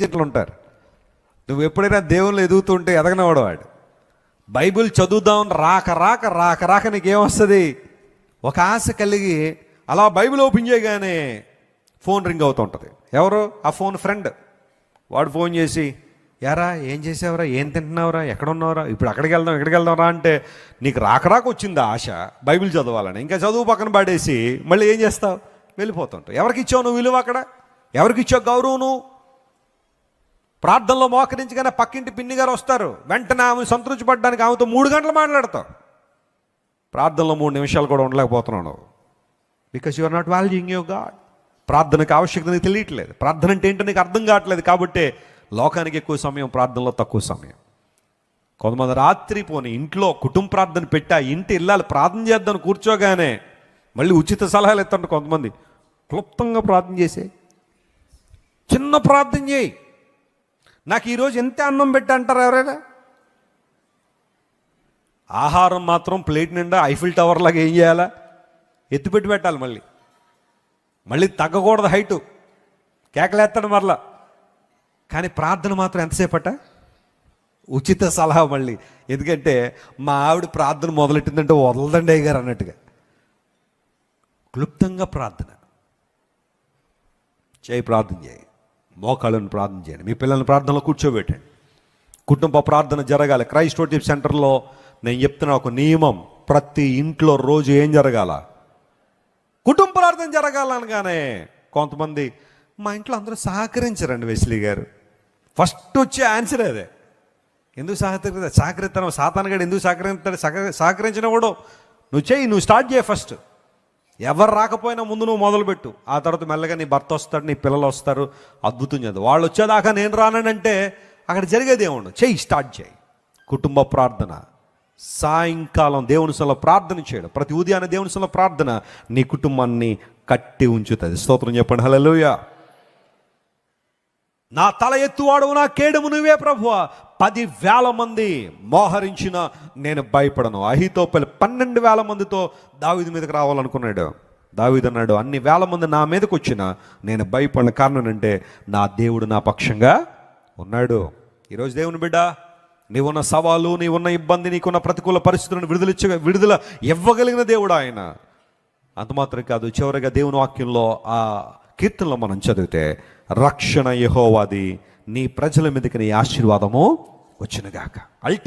చెట్లు ఉంటారు. నువ్వు ఎప్పుడైనా దేవుళ్ళు ఎదుగుతుంటే ఎదగనవాడు వాడు. బైబిల్ చదువుదాం రాక నీకేమొస్తుంది? ఒక ఆశ కలిగి అలా బైబిల్ ఓపెన్ చేయగానే ఫోన్ రింగ్ అవుతుంటుంది. ఎవరు? ఆ ఫోన్ ఫ్రెండ్. వాడు ఫోన్ చేసి, యారా ఏం చేసావురా, ఏం తింటున్నావురా, ఎక్కడున్నావురా, ఇప్పుడు ఎక్కడికి వెళ్దాం రా అంటే నీకు రాక వచ్చింది ఆశ బైబిల్ చదవాలని. ఇంకా చదువు పక్కన పడేసి మళ్ళీ ఏం చేస్తావు? వెళ్ళిపోతుంటావు. ఎవరికి ఇచ్చావు నువ్వు విలువ? అక్కడ ఎవరికి ఇచ్చావు గౌరవం? నువ్వు ప్రార్థనలో మోకరించగానే పక్కింటి పిన్ని గారు వస్తారు, వెంటనే ఆమె సంతృప్తిపడడానికి ఆమెతో 3 గంటలు మాట్లాడతావు. ప్రార్థనలో 3 నిమిషాలు కూడా ఉండలేకపోతున్నావు నువ్వు. Because you are not valuing your God. ప్రార్థనకు ఆవశ్యకత నీకు తెలియట్లేదు. ప్రార్థన అంటే ఏంటో నీకు అర్థం కావట్లేదు. కాబట్టి లోకానికి ఎక్కువ సమయం, ప్రార్థనలో తక్కువ సమయం. కొంతమంది రాత్రి పోని ఇంట్లో కుటుంబ ప్రార్థన పెట్టి ఆ ఇంటి ఇల్లాలి ప్రార్థన చేద్దామని కూర్చోగానే మళ్ళీ ఉచిత సలహాలు ఎత్తండి. కొంతమంది క్లుప్తంగా ప్రార్థన చేసే, చిన్న ప్రార్థన చేయి, నాకు ఈరోజు ఎంత అన్నం పెట్టి అంటారు ఎవరైనా? ఆహారం మాత్రం ప్లేట్ నిండా ఐఫిల్ టవర్ లాగా ఏం చేయాలా? ఎత్తిపెట్టి పెట్టాలి. మళ్ళీ తగ్గకూడదు హైటు, కేకలేస్తాడు మరలా. కానీ ప్రార్థన మాత్రం ఎంతసేపట? ఉచిత సలహా మళ్ళీ. ఎందుకంటే మా ఆవిడ ప్రార్థన మొదలెట్టిందంటే వదలదండి అయ్యగారు అన్నట్టుగా. క్లుప్తంగా ప్రార్థన చేయి, ప్రార్థన చేయి, మోకాళ్ళను ప్రార్థన చేయండి, మీ పిల్లల్ని ప్రార్థనలో కూర్చోబెట్టండి. కుటుంబ ప్రార్థన జరగాలి. క్రైస్ట్ వర్షిప్ సెంటర్లో నేను చెప్తున్నా ఒక నియమం, ప్రతి ఇంట్లో రోజు ఏం జరగాల? కుటుంబ ప్రార్థన జరగాలనగానే కొంతమంది మా ఇంట్లో అందరూ సహకరించరండి వెస్లీ గారు. ఫస్ట్ వచ్చే ఆన్సర్ అదే. ఎందుకు సహకరిస్తాను? సాతానుగాడు ఎందుకు సహకరిస్తాడు? సహకరించిన కూడా నువ్వు చేయి, నువ్వు స్టార్ట్ చేయి. ఫస్ట్ ఎవరు రాకపోయినా ముందు నువ్వు మొదలుపెట్టు. ఆ తర్వాత మెల్లగా నీ భర్త వస్తాడు, నీ పిల్లలు వస్తారు, అద్భుతం చేద్దాం. వాళ్ళు వచ్చేదాకా నేను రానంటే అక్కడ జరిగేది ఏముండదు. చెయ్యి, స్టార్ట్ చేయి. కుటుంబ ప్రార్థన, సాయంకాలం దేవుని సభలో ప్రార్థన చేయడం, ప్రతి ఉదయాన్నే దేవుని సభలో ప్రార్థన నీ కుటుంబాన్ని కట్టి ఉంచుతుంది. స్తోత్రం చెప్పండి. హల్లెలూయా. నా తల ఎత్తువాడు, నా కేడము నువ్వే ప్రభువా. 10,000 మంది మోహరించిన నేను భయపడను. అహీతోపెలు 12,000 మందితో దావీదు మీదకి రావాలనుకున్నాడు. దావీదు అన్నాడు, అన్ని వేల మంది నా మీదకి వచ్చినా నేను భయపడిన. కారణం అంటే నా దేవుడు నా పక్షంగా ఉన్నాడు. ఈరోజు దేవుని బిడ్డ, నీవున్న సవాలు, నీవున్న ఇబ్బంది, నీకున్న ప్రతికూల పరిస్థితులను విడుదల ఇవ్వగలిగిన దేవుడు ఆయన. అంత మాత్రం కాదు, చివరిగా దేవుని వాక్యంలో ఆ కీర్తనలో మనం చదివితే, రక్షణ యెహోవాది, నీ ప్రజల మీదకి నీ ఆశీర్వాదము వచ్చునుగాక. అల్టిమేట్